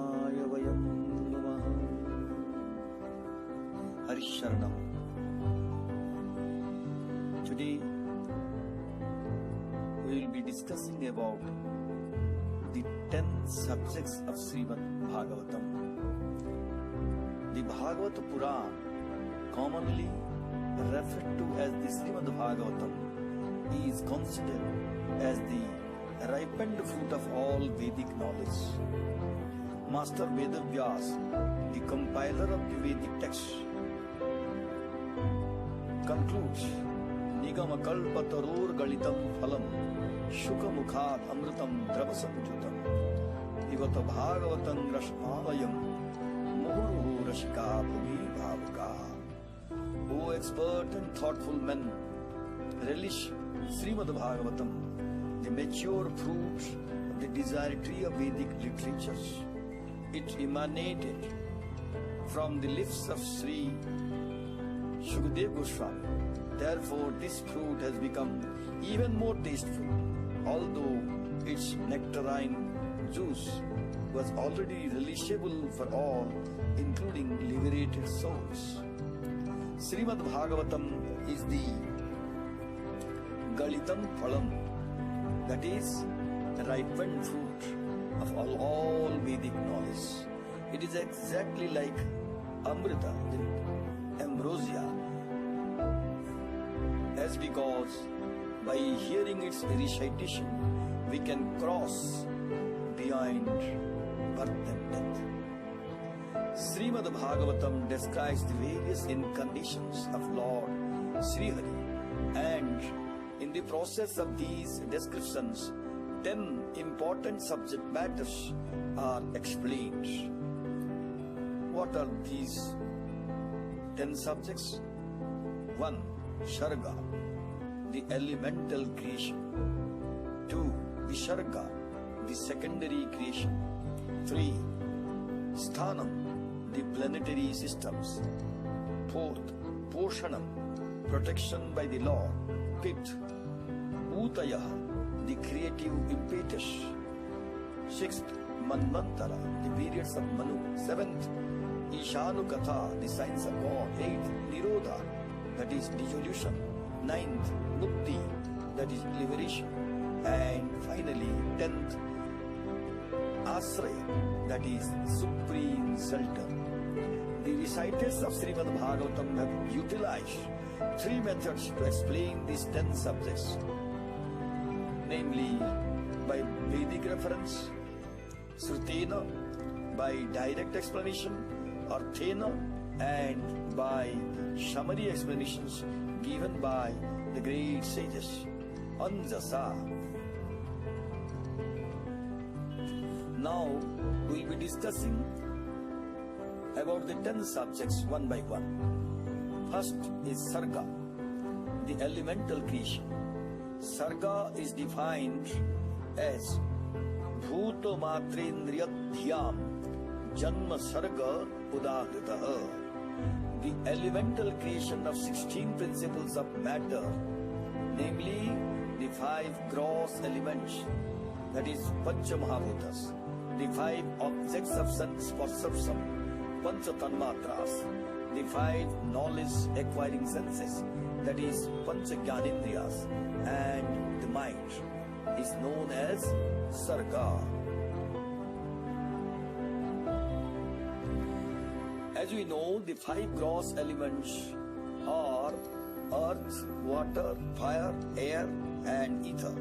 कृष्णाय वयं नमः। Harisharanam. Today we will be discussing about the 10 subjects of Srimad Bhagavatam. The Bhagavata Puran, commonly referred to as the Srimad Bhagavatam, is considered as the ripened fruit of all Vedic knowledge. Master Vedavyas, the compiler of the Vedic text, concludes, Nigama kalpatarur galitam phalam shuka mukhat amritam dravasanjutam ivata bhagavatam rashmalayam muhuruhu rashika bhuvi bhavaka. O expert and thoughtful men, relish Srimad Bhagavatam, the mature fruit of the desired tree of Vedic literatures. It emanated from the lips of Sri Shukadeva Goswami. Therefore, this fruit has become even more tasteful, although its nectarine juice was already relishable for all, including liberated souls. Srimad Bhagavatam is the Galitam Phalam, that is, ripened fruit of all Vedic knowledge. It is exactly like Amrita, the ambrosia, as because by hearing its recitation we can cross beyond birth and death. Srimad Bhagavatam describes the various incarnations of Lord Sri Hari, and in the process of these descriptions 10 important subject matters are explained. What are these 10 subjects? 1. Sharga, the elemental creation. 2. Visharga, the secondary creation. 3. Sthanam, the planetary systems. 4th. Poshanam, protection by the Lord. 5th. Utaya, the creative impetus. 6th. Manvantara, the periods of Manu. 7th. Ishanukatha, the signs of God. 8th. Nirodha, that is dissolution. 9th, Mukti, that is liberation. And finally, 10th, Asraya, that is supreme shelter. The reciters of Srimad Bhagavatam have utilized 3 methods to explain these 10 subjects, namely by Vedic reference, Srutena, by direct explanation, Arthena, and by summary explanations given by the great sages, Anjasa. Now we will be discussing about the 10 subjects one by one. First is Sarga, the elemental creation. Sarga is defined as Bhuto Matrendriyadhyam Janma Sarga Udahritaha, the elemental creation of 16 principles of matter, namely the 5 gross elements, that is Panchamahabhutas, the 5 objects of sense perception, Panchatanmatras, the 5 knowledge acquiring senses, that is Panchagyanindriyas, and the mind is known as Sarga. As we know, the 5 gross elements are earth, water, fire, air, and ether.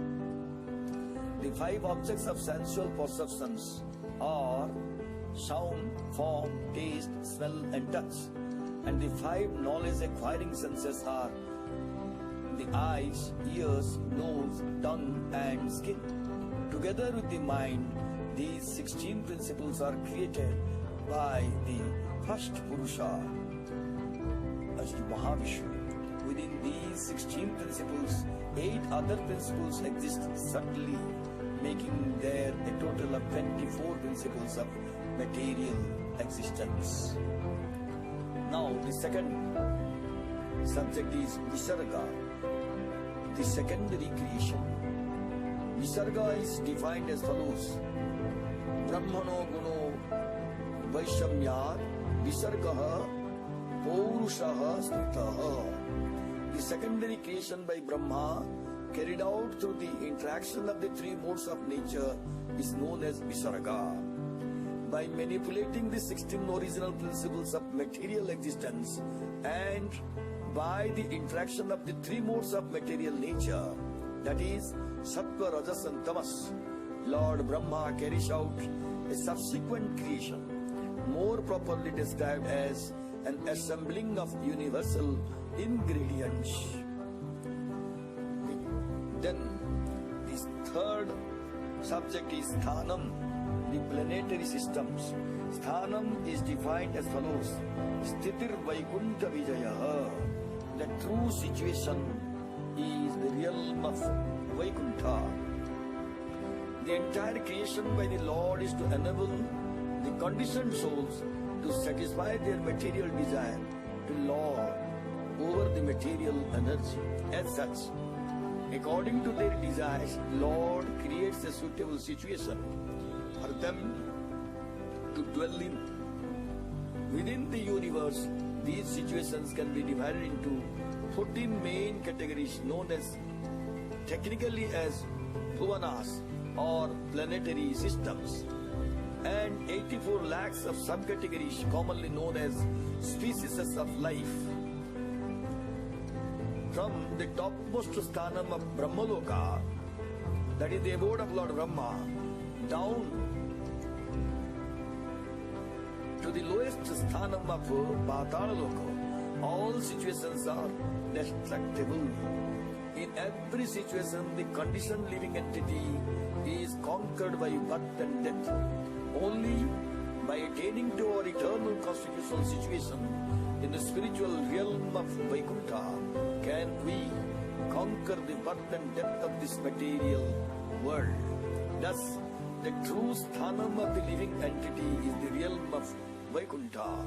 The 5 objects of sensual perceptions are sound, form, taste, smell, and touch. And the 5 knowledge acquiring senses are the eyes, ears, nose, tongue, and skin. Together with the mind, these 16 principles are created by the first Purusha, as the Mahavishnu. Within these 16 principles, 8 other principles exist subtly, making there a total of 24 principles of material existence. Now, the second subject is Visarga, the secondary creation. Visarga is defined as follows: Brahmano Guno Vaishamyat Visargah Pourushah Stritah. The secondary creation by Brahma, carried out through the interaction of the three modes of nature, is known as Visarga. By manipulating the 16 original principles of material existence and by the interaction of the three modes of material nature, that is Sattva, Rajas and Tamas, Lord Brahma carries out a subsequent creation, more properly described as an assembling of universal ingredients. Then this third subject is Sthanam, the planetary systems. Sthanam is defined as follows: Sthitir Vaikuntha Vijaya. The true situation is the realm of Vaikuntha. The entire creation by the Lord is to enable the conditioned souls to satisfy their material desire, to lord over the material energy. As such, according to their desires, Lord creates a suitable situation for them to dwell in. Within the universe, these situations can be divided into 14 main categories known as, technically as Bhuvanas or planetary systems, and 84 lakhs of subcategories commonly known as species of life. From the topmost sthanam of Brahmaloka, that is the abode of Lord Brahma, down to the lowest sthanam of Patalaloka, all situations are destructible. In every situation, the conditioned living entity is conquered by birth and death. Only by attaining to our eternal constitutional situation in the spiritual realm of Vaikuntha can we conquer the birth and death of this material world. Thus, the true sthanam of the living entity is the realm of Vaikuntha.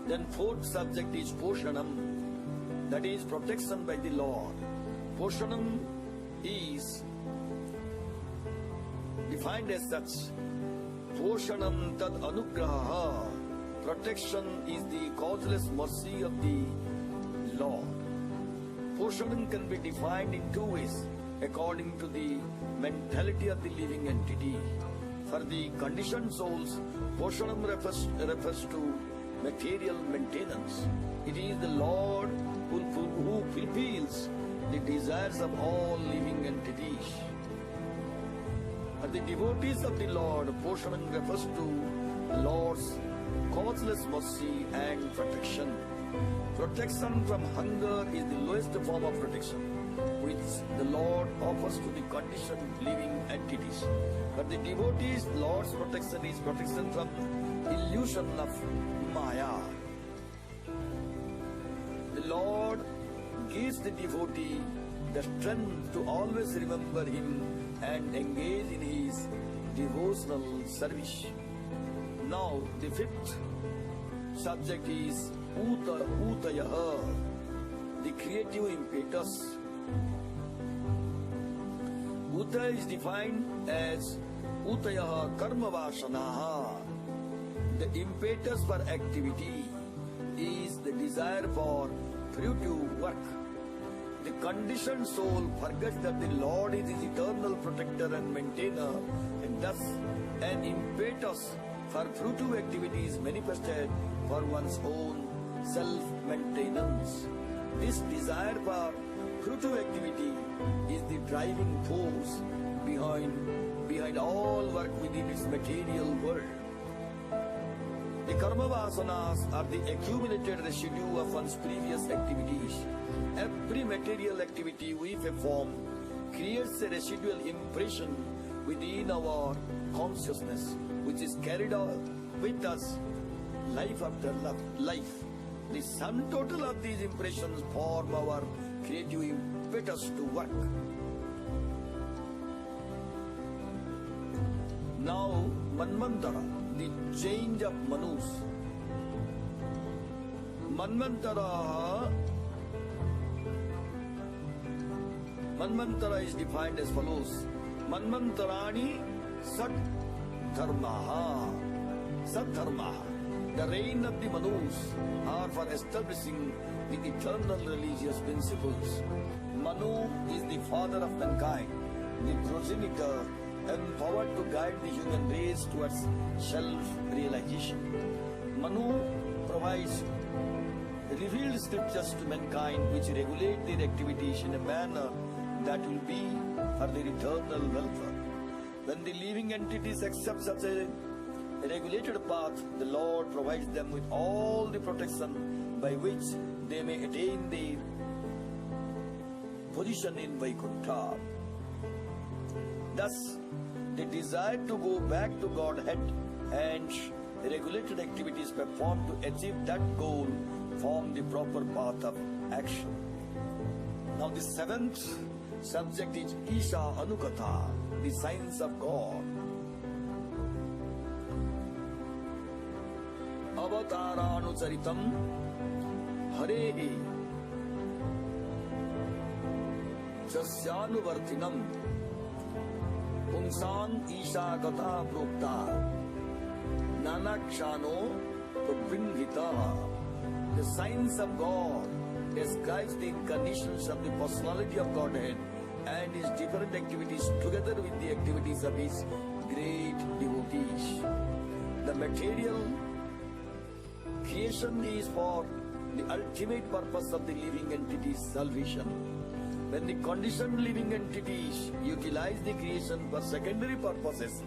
Then fourth subject is Poshanam, that is protection by the Lord. Poshanam is defined as such: Poshanam tad anugraha. Protection is the causeless mercy of the Lord. Poshanam can be defined in two ways according to the mentality of the living entity. For the conditioned souls, Poshanam refers to material maintenance. It is the Lord who fulfills the desires of all living entities. For the devotees of the Lord, Poshanam refers to the Lord's causeless mercy and protection. Protection from hunger is the lowest form of protection, which the Lord offers to the conditioned living entities. But the devotees, Lord's protection is protection from illusion of Maya. The Lord gives the devotee the strength to always remember Him and engage in His devotional service. Now, the fifth subject is Utayaha, the creative impetus. Uta is defined as Utayaha Karma Vasanaha. The impetus for activity is the desire for fruitive work. The conditioned soul forgets that the Lord is his eternal protector and maintainer, and thus an impetus for fruitive activity is manifested for one's own self-maintenance. This desire for fruitive activity is the driving force behind all work within its material world. The karma vasanas are the accumulated residue of one's previous activities. Every material activity we perform creates a residual impression within our consciousness, which is carried out with us life after life. The sum total of these impressions form our creative impetus to work. Now, Manvantara, the change of Manus. Manvantara is defined as follows: Manvantarani Sat Sadharmaha. Sadharmaha. The reign of the Manus are for establishing the eternal religious principles. Manu is the father of mankind, the progenitor empowered to guide the human race towards self-realization. Manu provides revealed scriptures to mankind which regulate their activities in a manner that will be for their eternal welfare. When the living entities accept such a regulated path, the Lord provides them with all the protection by which they may attain their position in Vaikuntha. Thus, the desire to go back to Godhead and regulated activities performed to achieve that goal form the proper path of action. Now the seventh subject is Isha Anukatha, the signs of God. Avataranucharitam Harehi Jasyanuvartinam Pumsan Isha Gatha Prokta Nanakshano Prabrinhita. The signs of God describes the incarnations of the personality of Godhead and his different activities together with the activities of his great devotees. The material creation is for the ultimate purpose of the living entity's salvation. When the conditioned living entities utilize the creation for secondary purposes,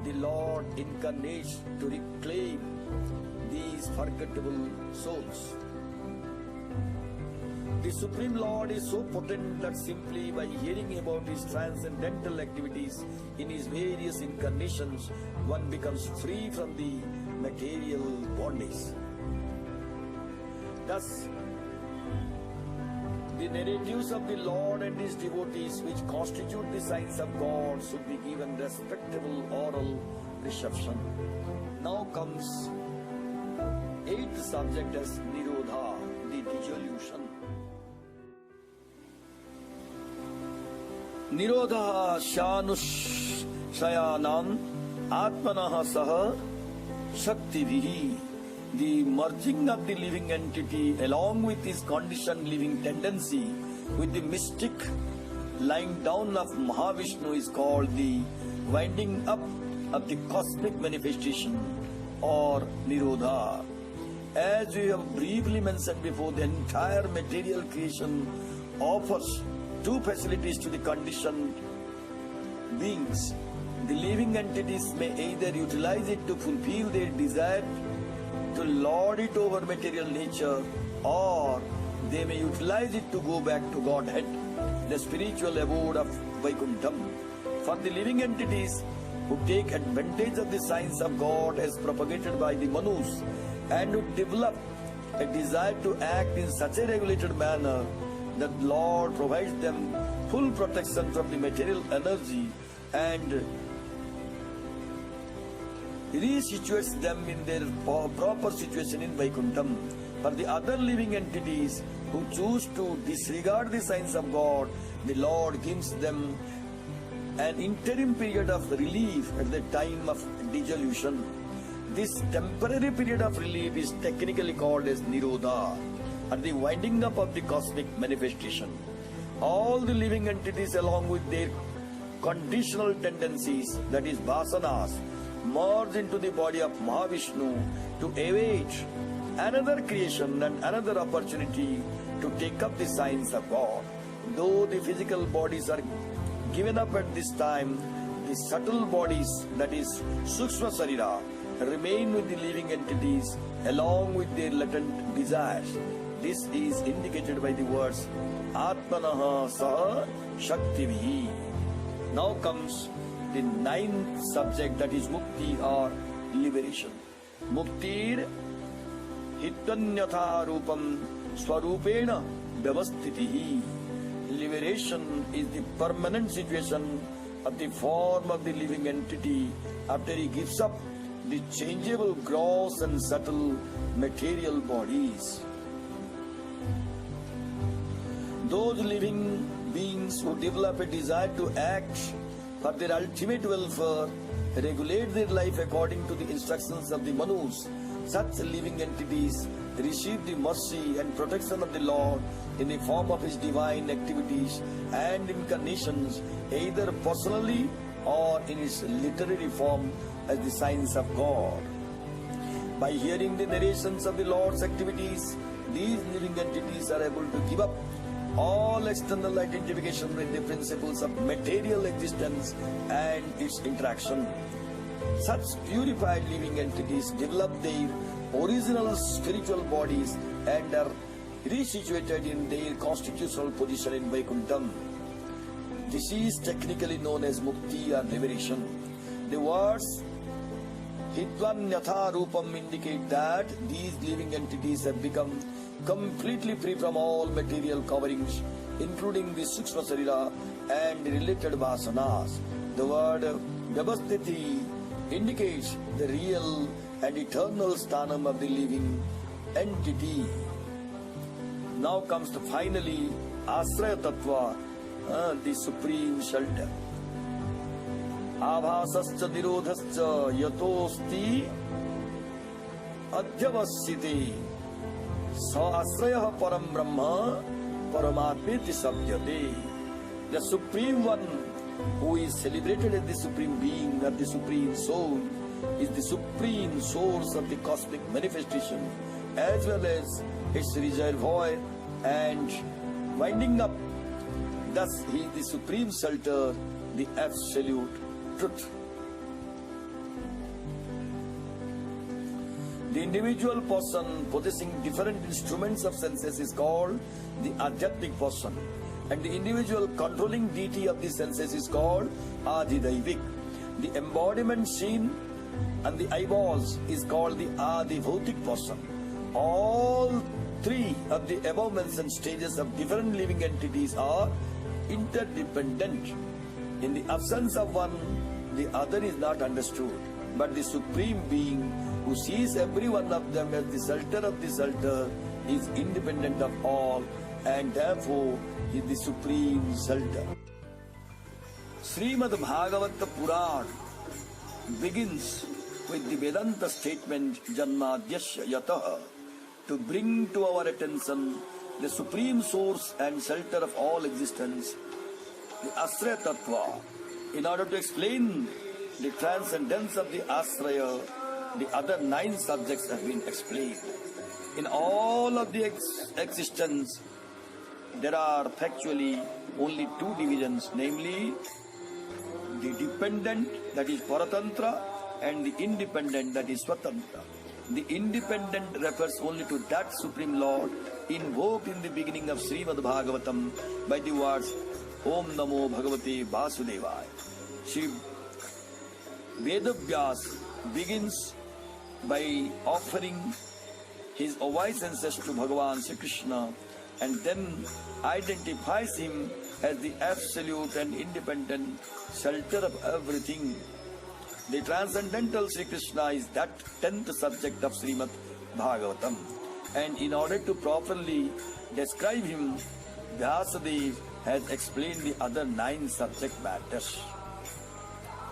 the Lord incarnates to reclaim these forgettable souls. The Supreme Lord is so potent that simply by hearing about his transcendental activities in his various incarnations, one becomes free from the material bondage. Thus, the narratives of the Lord and his devotees, which constitute the signs of God, should be given respectable oral reception. Now comes eighth subject as Nirodha, the dissolution. Nirodha Shanushsayanam Atmanaha Saha Shaktivihi. The merging of the living entity along with his conditioned living tendency with the mystic lying down of Mahavishnu is called the winding up of the cosmic manifestation or Nirodha. As we have briefly mentioned before, the entire material creation offers two facilities to the conditioned beings. The living entities may either utilize it to fulfill their desire to lord it over material nature, or they may utilize it to go back to Godhead, the spiritual abode of Vaikuntham. For the living entities who take advantage of the signs of God as propagated by the Manus and who develop a desire to act in such a regulated manner that Lord provides them full protection from the material energy and resituates them in their proper situation in Vaikuntham. For the other living entities who choose to disregard the signs of God, the Lord gives them an interim period of relief at the time of dissolution. This temporary period of relief is technically called as Nirodha, or the winding up of the cosmic manifestation. All the living entities along with their conditional tendencies, that is vasanas, merge into the body of Mahavishnu to await another creation and another opportunity to take up the signs of God. Though the physical bodies are given up at this time, the subtle bodies, that is Sukshma Sarira, remain with the living entities along with their latent desires. This is indicated by the words Atmanaha Saha Shaktivihi. Now comes the ninth subject, that is Mukti or liberation. Muktir Hitanyatha Rupam Swarupena Vyavasthitihi. Liberation is the permanent situation of the form of the living entity after he gives up the changeable gross and subtle material bodies. Those living beings who develop a desire to act for their ultimate welfare, regulate their life according to the instructions of the Manus. Such living entities receive the mercy and protection of the Lord in the form of His divine activities and incarnations, either personally or in His literary form as the signs of God. By hearing the narrations of the Lord's activities, these living entities are able to give up all external identification with the principles of material existence and its interaction. Such purified living entities develop their original spiritual bodies and are resituated in their constitutional position in Vaikuntham. This is technically known as Mukti or liberation. The words Hidvanyatha Rupam indicate that these living entities have become completely free from all material coverings, including the Sukshma Sarira and related vasanas. The word Vyavasthiti indicates the real and eternal sthanam of the living entity. Now comes to finally Asraya Tattva, the supreme shelter. Abhasascha nirodhascha yatosti adhyavasyite sa asraya param brahma paramatmeti sabhyate. The supreme one who is celebrated as the supreme being or the supreme soul is the supreme source of the cosmic manifestation as well as its reservoir and winding up. Thus he is the supreme shelter, the absolute truth. The individual person possessing different instruments of senses is called the Adhyatmic person, and the individual controlling deity of the senses is called Adhidaivik. The embodiment seen and the eyeballs is called the Adhibhautik person. All three of the above mentioned stages of different living entities are interdependent. In the absence of one, the other is not understood. But the Supreme Being, who sees every one of them as the shelter of the shelter, is independent of all, and therefore is the supreme shelter. Srimad Bhagavata Puran begins with the Vedanta statement Janmadyasya Yataha to bring to our attention the supreme source and shelter of all existence, the Asraya Tattva. In order to explain the transcendence of the Asraya, the other 9 subjects have been explained. In all of the existence, there are factually only 2 divisions, namely the dependent, that is Paratantra, and the independent, that is Swatantra. The independent refers only to that Supreme Lord invoked in the beginning of Srimad Bhagavatam by the words Om Namo Bhagavate Vasudevaya. Shri Vedavyas begins by offering his obeisances to Bhagavan Sri Krishna and then identifies him as the absolute and independent shelter of everything. The transcendental Sri Krishna is that 10th subject of Srimad Bhagavatam, and in order to properly describe him, Vyasadeva has explained the other 9 subject matters.